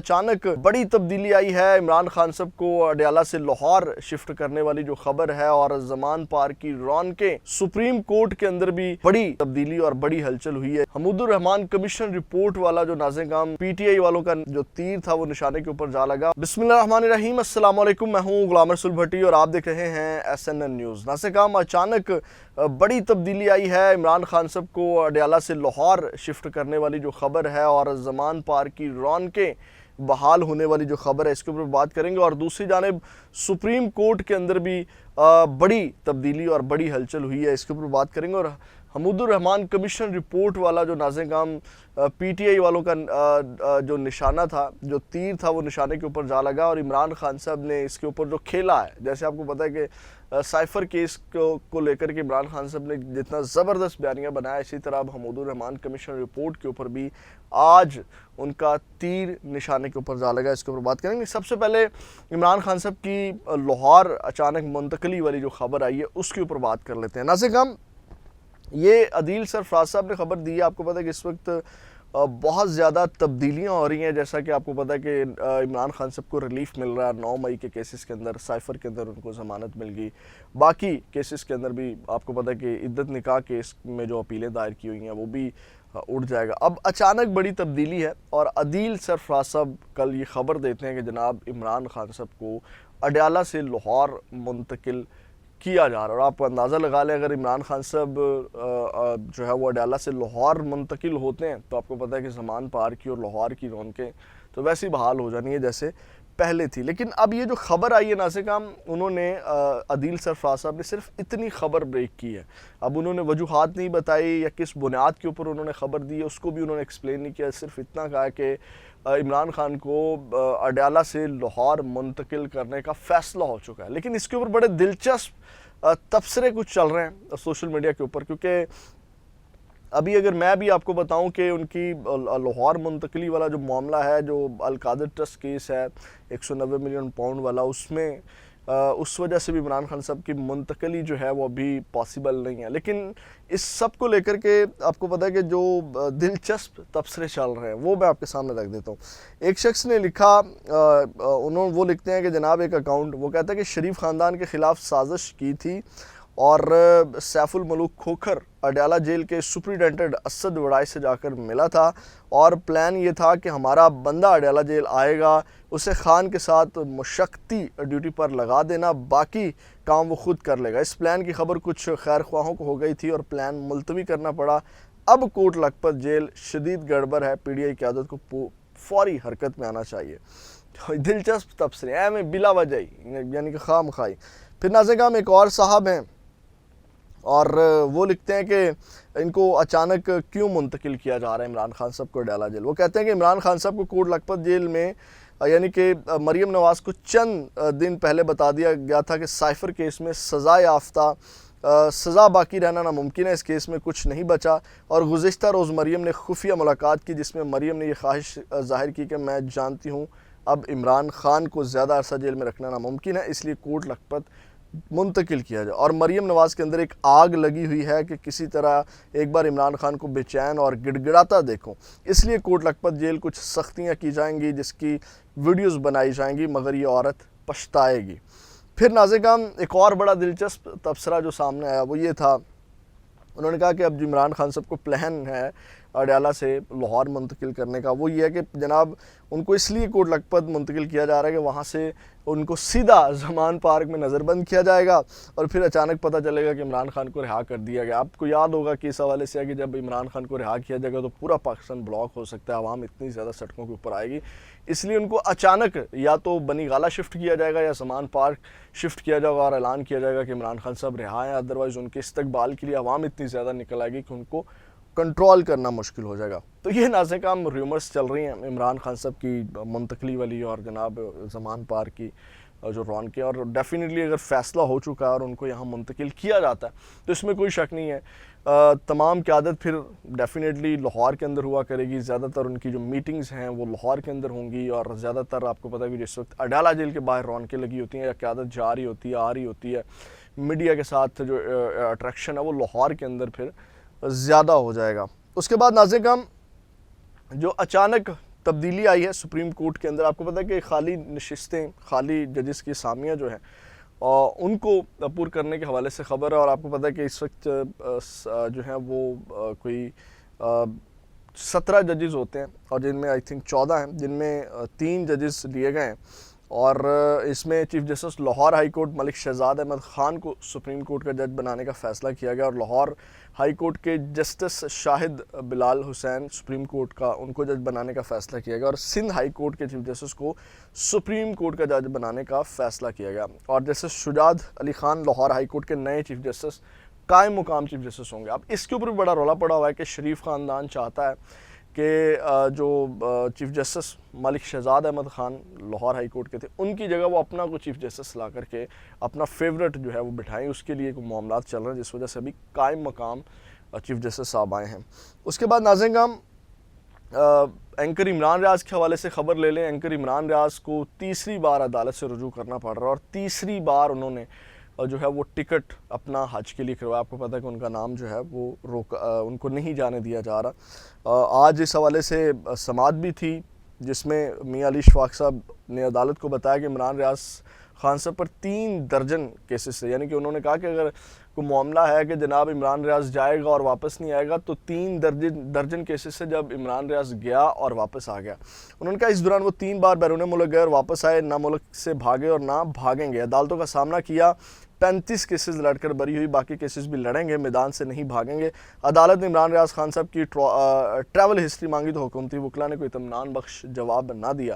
اچانک بڑی تبدیلی آئی ہے۔ عمران خان صاحب کو اڈیالہ سے لاہور شفٹ کرنے والی جو خبر ہے اور زمان پارک کی رونقیں، سپریم کورٹ کے اندر بھی بڑی تبدیلی اور بڑی ہلچل ہوئی ہے۔ حمود الرحمان کمیشن رپورٹ والا جو ناظرین کام پی ٹی آئی والوں کا جو تیر تھا وہ نشانے کے اوپر جا لگا۔ بسم اللہ الرحمن الرحیم، السلام علیکم، میں ہوں غلام رسول بھٹی اور آپ دیکھ رہے ہیں SNN نیوز۔ ناظرین کام اچانک بڑی تبدیلی آئی ہے۔ عمران خان صاحب کو اڈیالہ سے لاہور شفٹ کرنے والی جو خبر ہے اور زمان پارک کی رونقیں بحال ہونے والی جو خبر ہے اس کے اوپر بات کریں گے، اور دوسری جانب سپریم کورٹ کے اندر بھی بڑی تبدیلی اور بڑی ہلچل ہوئی ہے، اس کے اوپر بات کریں گے۔ اور حمود الرحمان کمیشن رپورٹ والا جو ناظرین کام پی ٹی آئی والوں کا جو نشانہ تھا، جو تیر تھا وہ نشانے کے اوپر جا لگا، اور عمران خان صاحب نے اس کے اوپر جو کھیلا ہے، جیسے آپ کو پتہ ہے کہ سائفر کیس کو لے کر کے عمران خان صاحب نے جتنا زبردست بیانیہ بنایا، اسی طرح اب حمود الرحمان کمیشن رپورٹ کے اوپر بھی آج ان کا تیر نشانے کے اوپر جا لگا، اس کے اوپر بات کریں گے۔ سب سے پہلے عمران خان صاحب کی لاہور اچانک منتقلی والی جو خبر آئی ہے اس کے اوپر بات کر لیتے ہیں۔ ناظرین کرام، یہ عدیل سرفراز صاحب نے خبر دی ہے۔ آپ کو پتہ ہے کہ اس وقت بہت زیادہ تبدیلیاں ہو رہی ہیں، جیسا کہ آپ کو پتہ ہے کہ عمران خان صاحب کو ریلیف مل رہا ہے 9 مئی کے کیسز کے اندر، سائفر کے اندر ان کو ضمانت مل گئی، باقی کیسز کے اندر بھی آپ کو پتہ ہے کہ عدت نکاح کیس میں جو اپیلیں دائر کی ہوئی ہیں وہ بھی اٹھ جائے گا۔ اب اچانک بڑی تبدیلی ہے اور عدیل سرفراز صاحب کل یہ خبر دیتے ہیں کہ جناب عمران خان صاحب کو اڈیالہ سے لاہور منتقل کیا جا رہا ہے۔ اور آپ اندازہ لگا لیں اگر عمران خان صاحب جو ہے وہ اڈیالہ سے لاہور منتقل ہوتے ہیں تو آپ کو پتہ ہے کہ زمان پارک کی اور لاہور کی رونقیں تو ویسی بحال ہو جانی ہے جیسے پہلے تھی۔ لیکن اب یہ جو خبر آئی ہے ناظرین کرام، انہوں نے عدیل سرفراز صاحب نے صرف اتنی خبر بریک کی ہے، اب انہوں نے وجوہات نہیں بتائی یا کس بنیاد کے اوپر انہوں نے خبر دی ہے اس کو بھی انہوں نے ایکسپلین نہیں کیا، صرف اتنا کہا کہ عمران خان کو اڈیالہ سے لاہور منتقل کرنے کا فیصلہ ہو چکا ہے۔ لیکن اس کے اوپر بڑے دلچسپ تبصرے کچھ چل رہے ہیں سوشل میڈیا کے اوپر، کیونکہ ابھی اگر میں بھی آپ کو بتاؤں کہ ان کی لاہور منتقلی والا جو معاملہ ہے، جو القادر ٹرسٹ کیس ہے 190 ملین پاؤنڈ والا، اس میں اس وجہ سے بھی عمران خان صاحب کی منتقلی جو ہے وہ ابھی پاسبل نہیں ہے۔ لیکن اس سب کو لے کر کے آپ کو پتہ ہے کہ جو دلچسپ تبصرے چل رہے ہیں وہ میں آپ کے سامنے رکھ دیتا ہوں۔ ایک شخص نے لکھا، وہ لکھتے ہیں کہ جناب ایک اکاؤنٹ، وہ کہتا ہے کہ شریف خاندان کے خلاف سازش کی تھی اور سیف الملوک کھوکھر اڈیالہ جیل کے سپرنٹینڈنٹ اسد وڑائی سے جا کر ملا تھا، اور پلان یہ تھا کہ ہمارا بندہ اڈیالہ جیل آئے گا، اسے خان کے ساتھ مشقتی ڈیوٹی پر لگا دینا، باقی کام وہ خود کر لے گا۔ اس پلان کی خبر کچھ خیر خواہوں کو ہو گئی تھی اور پلان ملتوی کرنا پڑا۔ اب کوٹ لکھپت جیل شدید گڑبڑ ہے، پی ڈی آئی قیادت کو فوری حرکت میں آنا چاہیے۔ دلچسپ تبصرے میں بلا وجہ یعنی کہ خواہ مخواہی۔ پھر ناظرین کرام ایک اور صاحب ہیں اور وہ لکھتے ہیں کہ ان کو اچانک کیوں منتقل کیا جا رہا ہے عمران خان صاحب کو اڈیالہ جیل۔ وہ کہتے ہیں کہ عمران خان صاحب کو کوٹ لکھپت جیل میں یعنی کہ مریم نواز کو چند دن پہلے بتا دیا گیا تھا کہ سائفر کیس میں سزا یافتہ سزا باقی رہنا ناممکن ہے، اس کیس میں کچھ نہیں بچا، اور گزشتہ روز مریم نے خفیہ ملاقات کی جس میں مریم نے یہ خواہش ظاہر کی کہ میں جانتی ہوں اب عمران خان کو زیادہ عرصہ جیل میں رکھنا ناممکن ہے، اس لیے کوٹ لکھپت منتقل کیا جائے۔ اور مریم نواز کے اندر ایک آگ لگی ہوئی ہے کہ کسی طرح ایک بار عمران خان کو بے چین اور گڑ گڑاتا دیکھوں، اس لیے کوٹ لکھپت جیل کچھ سختیاں کی جائیں گی جس کی ویڈیوز بنائی جائیں گی، مگر یہ عورت پچھتائے گی۔ پھر ناظرین کرام ایک اور بڑا دلچسپ تبصرہ جو سامنے آیا وہ یہ تھا، انہوں نے کہا کہ اب عمران خان صاحب کو پلان ہے اڈیالہ سے لاہور منتقل کرنے کا، وہ یہ ہے کہ جناب ان کو اس لیے کوٹ لکھپت منتقل کیا جا رہا ہے کہ وہاں سے ان کو سیدھا زمان پارک میں نظر بند کیا جائے گا اور پھر اچانک پتہ چلے گا کہ عمران خان کو رہا کر دیا گیا۔ آپ کو یاد ہوگا کہ اس حوالے سے ہے کہ جب عمران خان کو رہا کیا جائے گا تو پورا پاکستان بلاک ہو سکتا ہے، عوام اتنی زیادہ سڑکوں کے اوپر آئے گی، اس لیے ان کو اچانک یا تو بنی غالہ شفٹ کیا جائے گا یا زمان پارک شفٹ کیا جائے گا اور اعلان کیا جائے گا کہ عمران خان صاحب رہا ہیں، ادروائز ان کے استقبال کے لیے عوام اتنی زیادہ نکل آئے گی کہ ان کو کنٹرول کرنا مشکل ہو جائے گا۔ تو یہ ناظرین کرام ریومرز چل رہی ہیں عمران خان صاحب کی منتقلی والی اور جناب زمان پارک کی جو رونقیں، اور ڈیفینیٹلی اگر فیصلہ ہو چکا ہے اور ان کو یہاں منتقل کیا جاتا ہے تو اس میں کوئی شک نہیں ہے تمام قیادت پھر ڈیفینیٹلی لاہور کے اندر ہوا کرے گی، زیادہ تر ان کی جو میٹنگز ہیں وہ لاہور کے اندر ہوں گی، اور زیادہ تر آپ کو پتہ ہے کہ جس وقت اڈیالہ جیل کے باہر رونقیں لگی ہوتی ہیں یا قیادت جا رہی ہوتی ہے آ رہی ہوتی ہے، میڈیا کے ساتھ جو اٹریکشن ہے وہ لاہور کے اندر پھر زیادہ ہو جائے گا۔ اس کے بعد ناظرین کرام جو اچانک تبدیلی آئی ہے سپریم کورٹ کے اندر. آپ کو پتہ ہے کہ خالی نشستیں، خالی ججز کی اسامیاں جو ہیں ان کو پر کرنے کے حوالے سے خبر ہے. اور آپ کو پتہ ہے کہ اس وقت جو ہیں وہ کوئی 17 ججز ہوتے ہیں اور جن میں آئی تھنک 14 ہیں، جن میں 3 ججز لیے گئے ہیں. اور اس میں chief justice Lahore high court Malik Shahzad Ahmad Khan کو سپریم کورٹ کا جج بنانے کا فیصلہ کیا گیا، اور لاہور ہائی کورٹ کے جسٹس شاہد بلال حسین سپریم کورٹ کا ان کو جج بنانے کا فیصلہ کیا گیا، اور سندھ ہائی کورٹ کے چیف جسٹس کو سپریم کورٹ کا جج بنانے کا فیصلہ کیا گیا. اور جسٹس شجاعت علی خان لاہور ہائی کورٹ کے نئے چیف جسٹس قائم مقام چیف جسٹس ہوں گے. اب اس کے اوپر بھی بڑا رولا پڑا ہوا ہے کہ شریف خاندان چاہتا ہے کہ جو چیف جسٹس ملک شہزاد احمد خان لاہور ہائی کورٹ کے تھے ان کی جگہ وہ اپنا کوئی چیف جسٹس لا کر کے اپنا فیورٹ جو ہے وہ بٹھائیں. اس کے لیے کوئی معاملات چل رہے ہیں جس وجہ سے ابھی قائم مقام چیف جسٹس صاحب آئے ہیں. اس کے بعد ناظرین کرام اینکر عمران ریاض کے حوالے سے خبر لے لیں. اینکر عمران ریاض کو تیسری بار عدالت سے رجوع کرنا پڑ رہا ہے، اور تیسری بار انہوں نے جو ہے وہ ٹکٹ اپنا حج کے لیے کروایا. آپ کو پتہ ہے کہ ان کا نام جو ہے وہ ان کو نہیں جانے دیا جا رہا. آج اس حوالے سے سماعت بھی تھی جس میں میاں علی اشفاق صاحب نے عدالت کو بتایا کہ عمران ریاض خان صاحب پر 3 درجن کیسز سے، یعنی کہ انہوں نے کہا کہ اگر کوئی معاملہ ہے کہ جناب عمران ریاض جائے گا اور واپس نہیں آئے گا تو 3 درجن کیسز سے جب عمران ریاض گیا اور واپس آ گیا. انہوں نے کہا اس دوران وہ 3 بار بیرون ملک گئے اور واپس آئے، نہ ملک سے بھاگے اور نہ بھاگیں گے. عدالتوں کا سامنا کیا، 35 کیسز لڑ کر بری ہوئی، باقی کیسز بھی لڑیں گے، میدان سے نہیں بھاگیں گے. عدالت نے عمران ریاض خان صاحب کی ٹریول ہسٹری مانگی تو حکومتی وکلا نے کوئی اطمینان بخش جواب نہ دیا،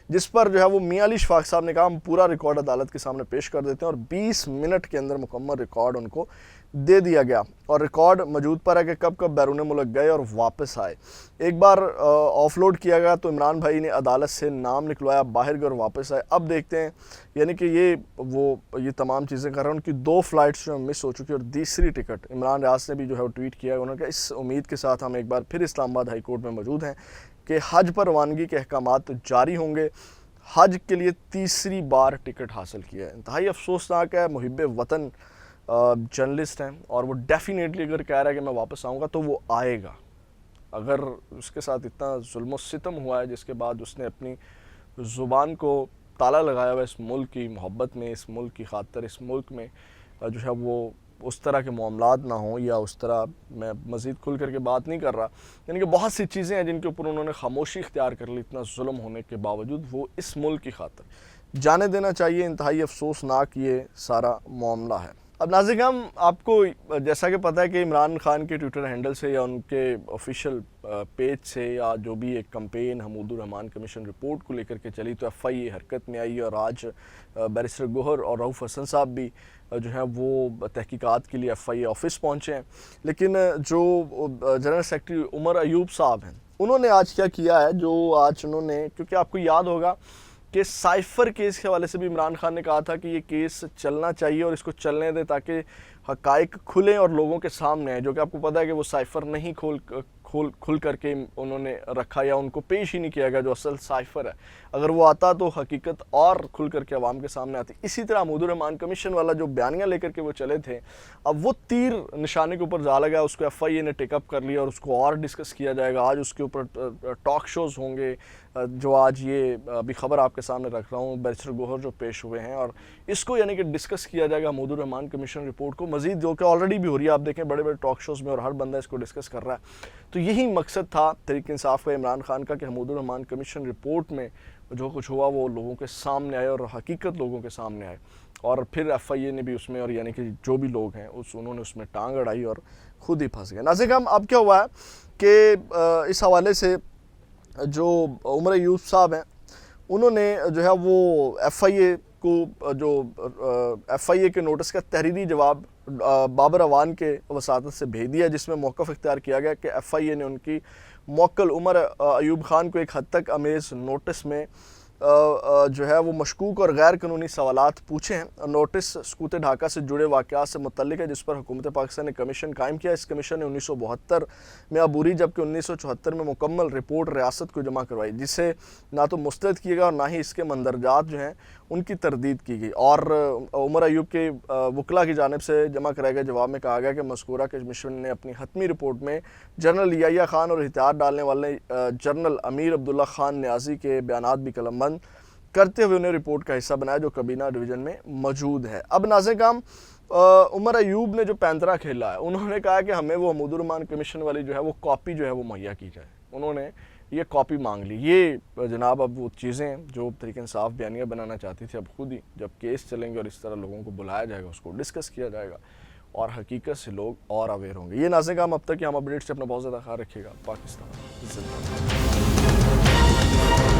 جس پر جو ہے وہ میاں علی اشفاق صاحب نے کہا ہم پورا ریکارڈ عدالت کے سامنے پیش کر دیتے ہیں، اور 20 منٹ کے اندر مکمل ریکارڈ ان کو دے دیا گیا. اور ریکارڈ موجود پر ہے کہ کب کب بیرون ملک گئے اور واپس آئے. ایک بار آف لوڈ کیا گیا تو عمران بھائی نے عدالت سے نام نکلوایا، باہر گئے اور واپس آئے. اب دیکھتے ہیں، یعنی کہ یہ تمام چیزیں کر رہے ہیں. ان کی 2 فلائٹس جو مس ہو چکی، اور تیسری ٹکٹ عمران ریاض نے بھی جو ہے وہ ٹویٹ کیا ہے. انہوں نے کہا اس امید کے ساتھ ہم ایک بار پھر اسلام آباد ہائی کورٹ میں موجود ہیں کہ حج پر روانگی کے احکامات جاری ہوں گے. حج کے لیے تیسری بار ٹکٹ حاصل کیا ہے. انتہائی افسوسناک ہے. محب وطن جرنلسٹ ہیں اور وہ ڈیفینیٹلی اگر کہہ رہا ہے کہ میں واپس آؤں گا تو وہ آئے گا. اگر اس کے ساتھ اتنا ظلم و ستم ہوا ہے جس کے بعد اس نے اپنی زبان کو تالا لگایا ہوا اس ملک کی محبت میں، اس ملک کی خاطر، اس ملک میں جو ہے وہ اس طرح کے معاملات نہ ہوں، یا اس طرح میں مزید کھل کر کے بات نہیں کر رہا، یعنی کہ بہت سی چیزیں ہیں جن کے اوپر انہوں نے خاموشی اختیار کر لی اتنا ظلم ہونے کے باوجود، وہ اس ملک کی خاطر جانے دینا چاہیے. انتہائی افسوسناک یہ سارا معاملہ ہے. اب ناظرین ہم آپ کو جیسا کہ پتہ ہے کہ عمران خان کے ٹویٹر ہینڈل سے یا ان کے آفیشیل پیج سے یا جو بھی ایک کمپین حمود الرحمان کمیشن رپورٹ کو لے کر کے چلی تو ایف آئی اے حرکت میں آئی، اور آج بیرسٹر گوہر اور رؤف حسن صاحب بھی جو ہیں وہ تحقیقات کے لیے ایف آئی اے آفس پہنچے ہیں. لیکن جو جنرل سیکرٹری عمر ایوب صاحب ہیں انہوں نے آج کیا کیا ہے، جو آج انہوں نے، کیونکہ آپ کو یاد ہوگا کہ سائفر کیس کے حوالے سے بھی عمران خان نے کہا تھا کہ یہ کیس چلنا چاہیے اور اس کو چلنے دیں تاکہ حقائق کھلیں اور لوگوں کے سامنے آئیں، جو کہ آپ کو پتہ ہے کہ وہ سائفر نہیں کھل کر کے انہوں نے رکھا یا ان کو پیش ہی نہیں کیا گیا جو اصل سائفر ہے. اگر وہ آتا تو حقیقت اور کھل کر کے عوام کے سامنے آتی. اسی طرح حمود الرحمان کمیشن والا جو بیانیہ لے کر کے وہ چلے تھے، اب وہ تیر نشانے کے اوپر جا لگا، اس کو ایف آئی اے نے ٹیک اپ کر لیا اور اس کو اور ڈسکس کیا جائے گا. آج اس کے اوپر ٹاک شوز ہوں گے، جو آج یہ ابھی خبر آپ کے سامنے رکھ رہا ہوں، بیرسٹر گوہر جو پیش ہوئے ہیں، اور اس کو یعنی کہ ڈسکس کیا جائے گا حمود الرحمان کمیشن رپورٹ کو مزید، جو کہ آلریڈی بھی ہو رہی ہے. آپ دیکھیں بڑے بڑے ٹاک شوز میں اور ہر بندہ اس کو ڈسکس کر رہا ہے. تو یہی مقصد تھا تحریک انصاف کا، عمران خان کا، کہ حمود الرحمان کمیشن رپورٹ میں جو کچھ ہوا وہ لوگوں کے سامنے آئے اور حقیقت لوگوں کے سامنے آئے. اور پھر ایف آئی اے نے بھی اس میں، اور یعنی کہ جو بھی لوگ ہیں انہوں نے اس میں ٹانگ اڑائی اور خود ہی پھنس گئے. ناظرین ہم اب کیا ہوا ہے کہ اس حوالے سے جو عمر ایوب صاحب ہیں انہوں نے جو ہے وہ ایف آئی اے کو، جو ایف آئی اے کے نوٹس کا تحریری جواب بابر اعوان کے وساطت سے بھیج دیا، جس میں موقف اختیار کیا گیا کہ ایف آئی اے نے ان کی موکل عمر ایوب خان کو ایک حد تک امیز نوٹس میں جو ہے وہ مشکوک اور غیر قانونی سوالات پوچھے ہیں. نوٹس سکوت ڈھاکہ سے جڑے واقعات سے متعلق ہے، جس پر حکومت پاکستان نے کمیشن قائم کیا. اس کمیشن نے 1972 میں عبوری جبکہ 1974 میں مکمل رپورٹ ریاست کو جمع کروائی، جسے نہ تو مسترد کیے گا اور نہ ہی اس کے مندرجات جو ہیں ان کی تردید کی گئی اور عمر ایوب کے وکلاء کی جانب سے جمع کرائے گئے جواب میں کہا گیا کہ مذکورہ کمیشن نے اپنی حتمی رپورٹ میں جنرل یحییٰ خان اور احتیاط ڈالنے والے جنرل امیر عبداللہ خان نیازی کے بیانات بھی قلم بند کرتے ہوئے انہیں رپورٹ کا حصہ بنایا جو کابینہ ڈویژن میں موجود ہے۔ اب ناظرین کرام، عمر ایوب نے جو پینترا کھیلا ہے، انہوں نے کہا کہ ہمیں وہ حمود الرحمن کمیشن والی جو ہے وہ کاپی جو ہے وہ مہیا کی جائے، انہوں نے یہ کاپی مانگ لی۔ یہ جناب اب وہ چیزیں جو تحریک انصاف بیانیہ بنانا چاہتی تھی، اب خود ہی جب کیس چلیں گے اور اس طرح لوگوں کو بلایا جائے گا، اس کو ڈسکس کیا جائے گا اور حقیقت سے لوگ اور اویئر ہوں گے۔ یہ ناظرین کرام اب تک کہ ہم اپڈیٹ سے اپنا بہت زیادہ خیال رکھیے گا۔ پاکستان زندہ باد۔